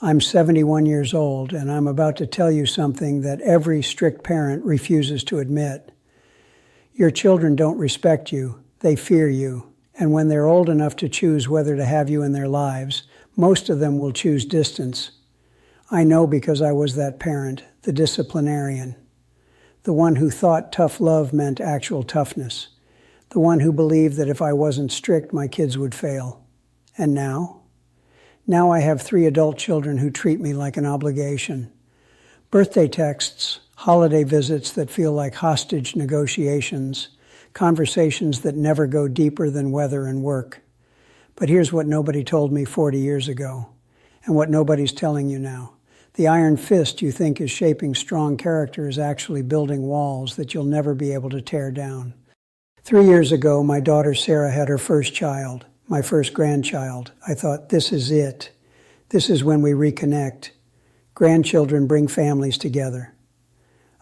I'm 71 years old, and I'm about to tell you something that every strict parent refuses to admit. Your children don't respect you, they fear you, and when they're old enough to choose whether to have you in their lives, most of them will choose distance. I know because I was that parent, the disciplinarian, the one who thought tough love meant actual toughness, the one who believed that if I wasn't strict, my kids would fail. And now? Now I have 3 adult children who treat me like an obligation. Birthday texts, holiday visits that feel like hostage negotiations, conversations that never go deeper than weather and work. But here's what nobody told me 40 years ago, and what nobody's telling you now. The iron fist you think is shaping strong character is actually building walls that you'll never be able to tear down. 3 years ago, my daughter Sarah had her first child. My first grandchild. I thought, this is it. This is when we reconnect. Grandchildren bring families together.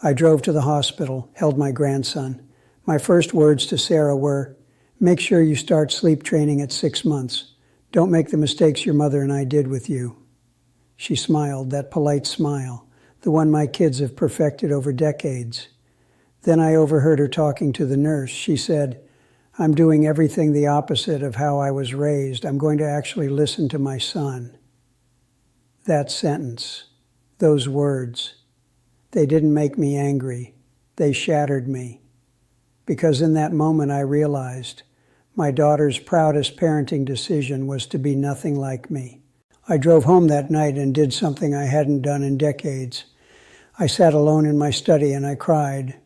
I drove to the hospital, held my grandson. My first words to Sarah were, make sure you start sleep training at 6 months. Don't make the mistakes your mother and I did with you. She smiled, that polite smile, the one my kids have perfected over decades. Then I overheard her talking to the nurse. She said, I'm doing everything the opposite of how I was raised. I'm going to actually listen to my son. That sentence, those words, they didn't make me angry. They shattered me. Because in that moment I realized my daughter's proudest parenting decision was to be nothing like me. I drove home that night and did something I hadn't done in decades. I sat alone in my study and I cried.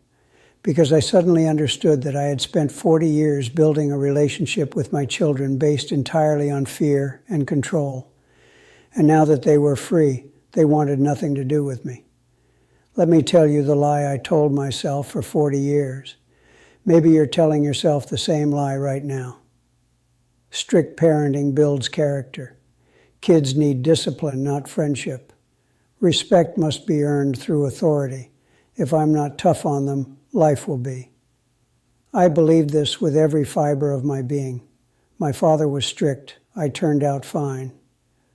Because I suddenly understood that I had spent 40 years building a relationship with my children based entirely on fear and control. And now that they were free, they wanted nothing to do with me. Let me tell you the lie I told myself for 40 years. Maybe you're telling yourself the same lie right now. Strict parenting builds character. Kids need discipline, not friendship. Respect must be earned through authority. If I'm not tough on them, life will be. I believed this with every fiber of my being. My father was strict. I turned out fine.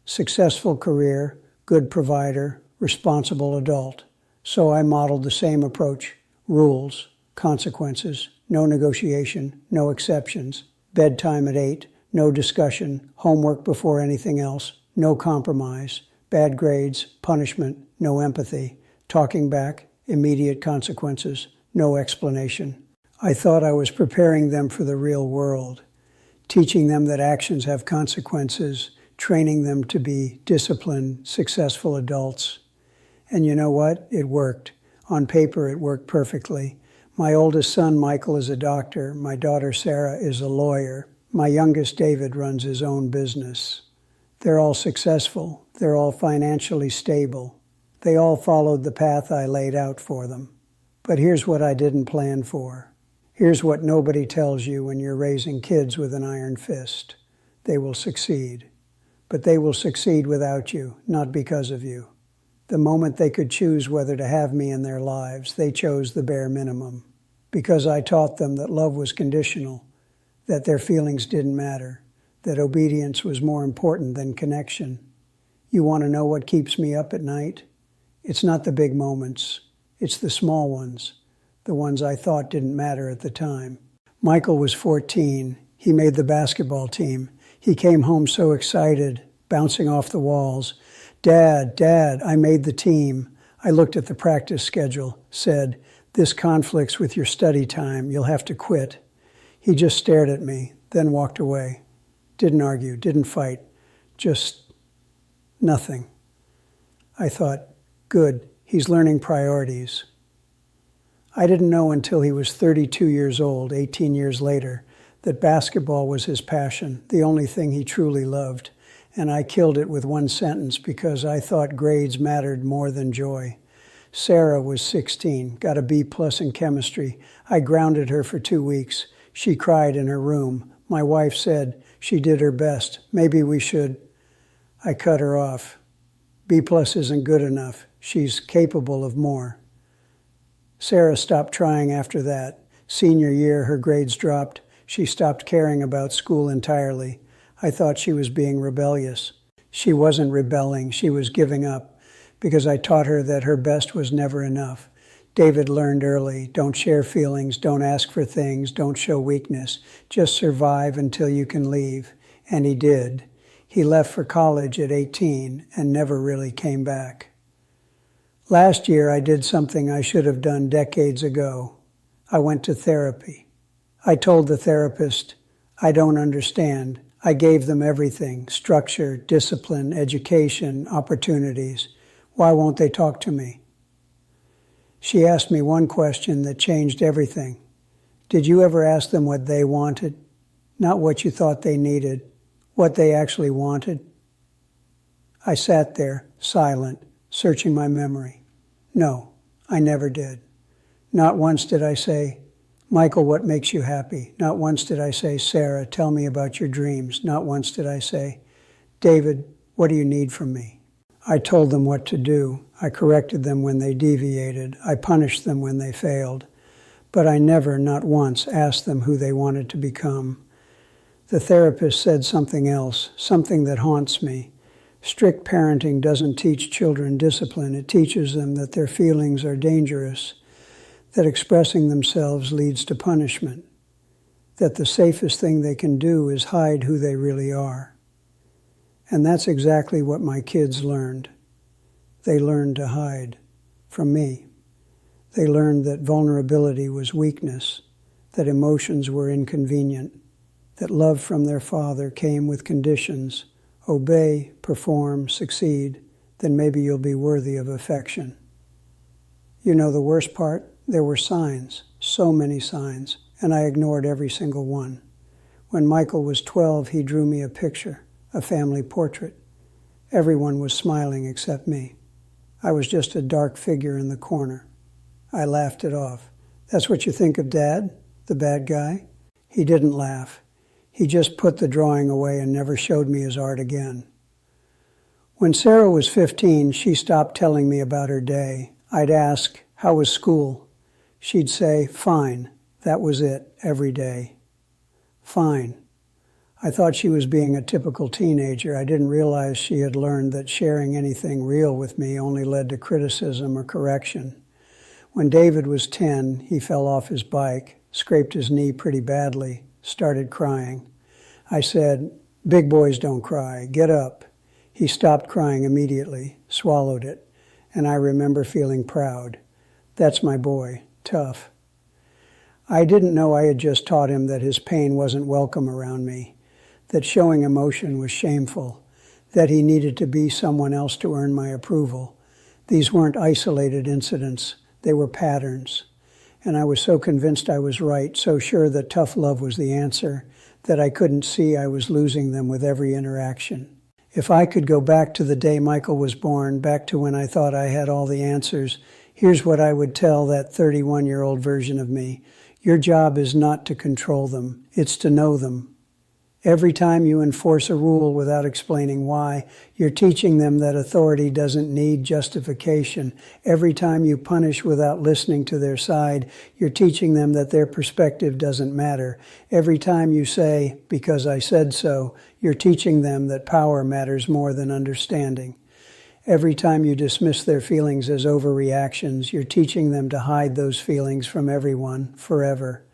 Successful career, good provider, responsible adult. So I modeled the same approach. Rules, consequences, no negotiation, no exceptions. Bedtime at 8, no discussion, homework before anything else, no compromise. Bad grades, punishment, no empathy. Talking back, immediate consequences. No explanation. I thought I was preparing them for the real world, teaching them that actions have consequences, training them to be disciplined, successful adults. And you know what? It worked. On paper, it worked perfectly. My oldest son, Michael, is a doctor. My daughter, Sarah, is a lawyer. My youngest, David, runs his own business. They're all successful. They're all financially stable. They all followed the path I laid out for them. But here's what I didn't plan for. Here's what nobody tells you when you're raising kids with an iron fist. They will succeed. But they will succeed without you, not because of you. The moment they could choose whether to have me in their lives, they chose the bare minimum. Because I taught them that love was conditional, that their feelings didn't matter, that obedience was more important than connection. You want to know what keeps me up at night? It's not the big moments. It's the small ones, the ones I thought didn't matter at the time. Michael was 14. He made the basketball team. He came home so excited, bouncing off the walls. Dad, I made the team. I looked at the practice schedule, said, this conflicts with your study time. You'll have to quit. He just stared at me, then walked away. Didn't argue, didn't fight, just nothing. I thought, good. He's learning priorities. I didn't know until he was 32 years old, 18 years later, that basketball was his passion, the only thing he truly loved. And I killed it with one sentence because I thought grades mattered more than joy. Sarah was 16, got a B+ in chemistry. I grounded her for 2 weeks. She cried in her room. My wife said she did her best. Maybe we should. I cut her off. B+ isn't good enough. She's capable of more. Sarah stopped trying after that. Senior year, her grades dropped. She stopped caring about school entirely. I thought she was being rebellious. She wasn't rebelling, she was giving up, because I taught her that her best was never enough. David learned early, don't share feelings, don't ask for things, don't show weakness. Just survive until you can leave. And he did. He left for college at 18 and never really came back. Last year, I did something I should have done decades ago. I went to therapy. I told the therapist, I don't understand. I gave them everything, structure, discipline, education, opportunities. Why won't they talk to me? She asked me one question that changed everything. Did you ever ask them what they wanted? Not what you thought they needed, what they actually wanted? I sat there, silent, searching my memory. No, I never did. Not once did I say, Michael, what makes you happy? Not once did I say, Sarah, tell me about your dreams. Not once did I say, David, what do you need from me? I told them what to do. I corrected them when they deviated. I punished them when they failed. But I never, not once, asked them who they wanted to become. The therapist said something else, something that haunts me. Strict parenting doesn't teach children discipline. It teaches them that their feelings are dangerous, that expressing themselves leads to punishment, that the safest thing they can do is hide who they really are. And that's exactly what my kids learned. They learned to hide from me. They learned that vulnerability was weakness, that emotions were inconvenient, that love from their father came with conditions. Obey, perform, succeed, then maybe you'll be worthy of affection. You know the worst part? There were signs, so many signs, and I ignored every single one. When Michael was 12, he drew me a picture, a family portrait. Everyone was smiling except me. I was just a dark figure in the corner. I laughed it off. That's what you think of Dad, the bad guy? He didn't laugh. He just put the drawing away and never showed me his art again. When Sarah was 15, she stopped telling me about her day. I'd ask, how was school? She'd say, fine. That was it, every day. Fine. I thought she was being a typical teenager. I didn't realize she had learned that sharing anything real with me only led to criticism or correction. When David was 10, he fell off his bike, scraped his knee pretty badly, started crying. I said, big boys don't cry, get up. He stopped crying immediately, swallowed it, and I remember feeling proud. That's my boy, tough. I didn't know I had just taught him that his pain wasn't welcome around me, that showing emotion was shameful, that he needed to be someone else to earn my approval. These weren't isolated incidents, they were patterns. And I was so convinced I was right, so sure that tough love was the answer, that I couldn't see I was losing them with every interaction. If I could go back to the day Michael was born, back to when I thought I had all the answers, here's what I would tell that 31-year-old version of me. Your job is not to control them, it's to know them. Every time you enforce a rule without explaining why, you're teaching them that authority doesn't need justification. Every time you punish without listening to their side, you're teaching them that their perspective doesn't matter. Every time you say, because I said so, you're teaching them that power matters more than understanding. Every time you dismiss their feelings as overreactions, you're teaching them to hide those feelings from everyone, forever.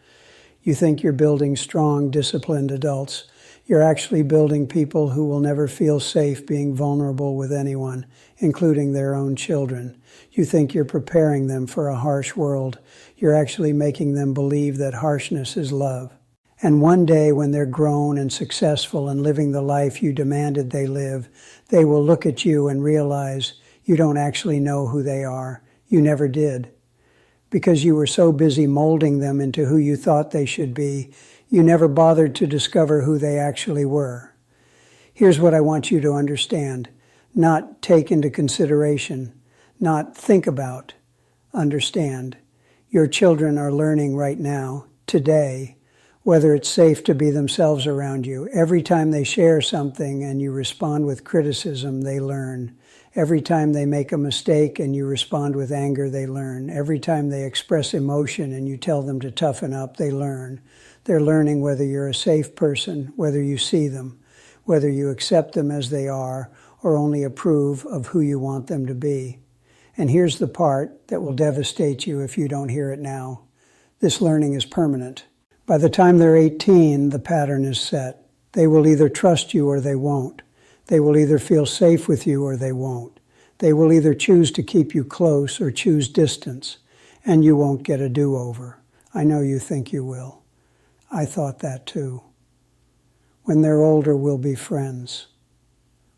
You think you're building strong, disciplined adults. You're actually building people who will never feel safe being vulnerable with anyone, including their own children. You think you're preparing them for a harsh world. You're actually making them believe that harshness is love. And one day when they're grown and successful and living the life you demanded they live, they will look at you and realize you don't actually know who they are. You never did. Because you were so busy molding them into who you thought they should be, you never bothered to discover who they actually were. Here's what I want you to understand. Not take into consideration, not think about, understand. Your children are learning right now, today, whether it's safe to be themselves around you. Every time they share something and you respond with criticism, they learn. Every time they make a mistake and you respond with anger, they learn. Every time they express emotion and you tell them to toughen up, they learn. They're learning whether you're a safe person, whether you see them, whether you accept them as they are, or only approve of who you want them to be. And here's the part that will devastate you if you don't hear it now. This learning is permanent. By the time they're 18, the pattern is set. They will either trust you or they won't. They will either feel safe with you or they won't. They will either choose to keep you close or choose distance, and you won't get a do-over. I know you think you will. I thought that too. When they're older, we'll be friends.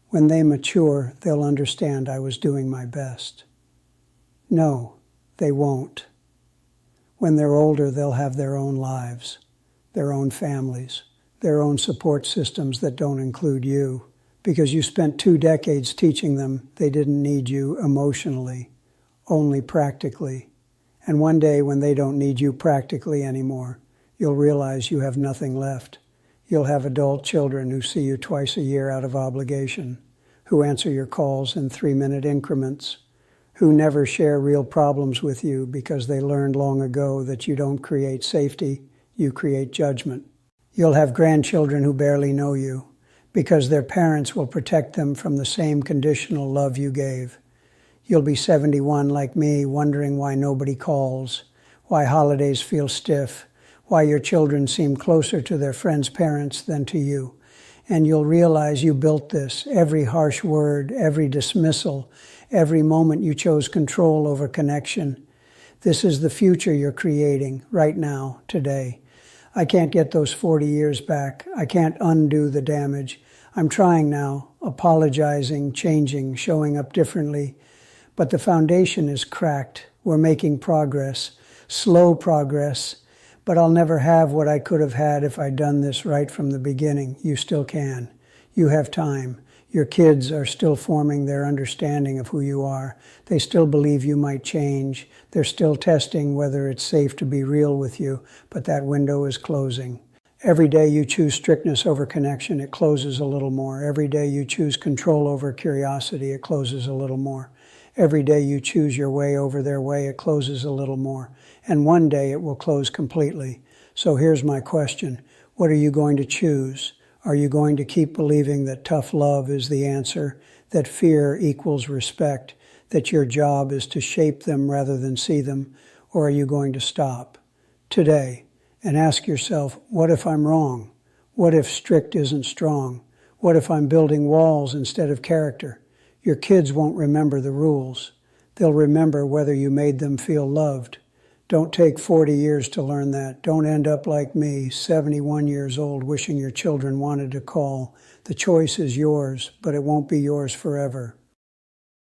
When they mature, they'll understand I was doing my best. No, they won't. When they're older, they'll have their own lives, their own families, their own support systems that don't include you, because you spent 2 decades teaching them they didn't need you emotionally, only practically. And one day when they don't need you practically anymore, you'll realize you have nothing left. You'll have adult children who see you twice a year out of obligation, who answer your calls in 3-minute increments, who never share real problems with you because they learned long ago that you don't create safety, you create judgment. You'll have grandchildren who barely know you because their parents will protect them from the same conditional love you gave. You'll be 71 like me, wondering why nobody calls, why holidays feel stiff, why your children seem closer to their friends' parents than to you. And you'll realize you built this, every harsh word, every dismissal, every moment you chose control over connection. This is the future you're creating right now, today. I can't get those 40 years back. I can't undo the damage. I'm trying now, apologizing, changing, showing up differently. But the foundation is cracked. We're making progress, slow progress. But I'll never have what I could have had if I'd done this right from the beginning. You still can. You have time. Your kids are still forming their understanding of who you are. They still believe you might change. They're still testing whether it's safe to be real with you, but that window is closing. Every day you choose strictness over connection, it closes a little more. Every day you choose control over curiosity, it closes a little more. Every day you choose your way over their way, it closes a little more. And one day it will close completely. So here's my question. What are you going to choose? Are you going to keep believing that tough love is the answer, that fear equals respect, that your job is to shape them rather than see them? Or are you going to stop today and ask yourself, what if I'm wrong? What if strict isn't strong? What if I'm building walls instead of character? Your kids won't remember the rules. They'll remember whether you made them feel loved. Don't take 40 years to learn that. Don't end up like me, 71 years old, wishing your children wanted to call. The choice is yours, but it won't be yours forever.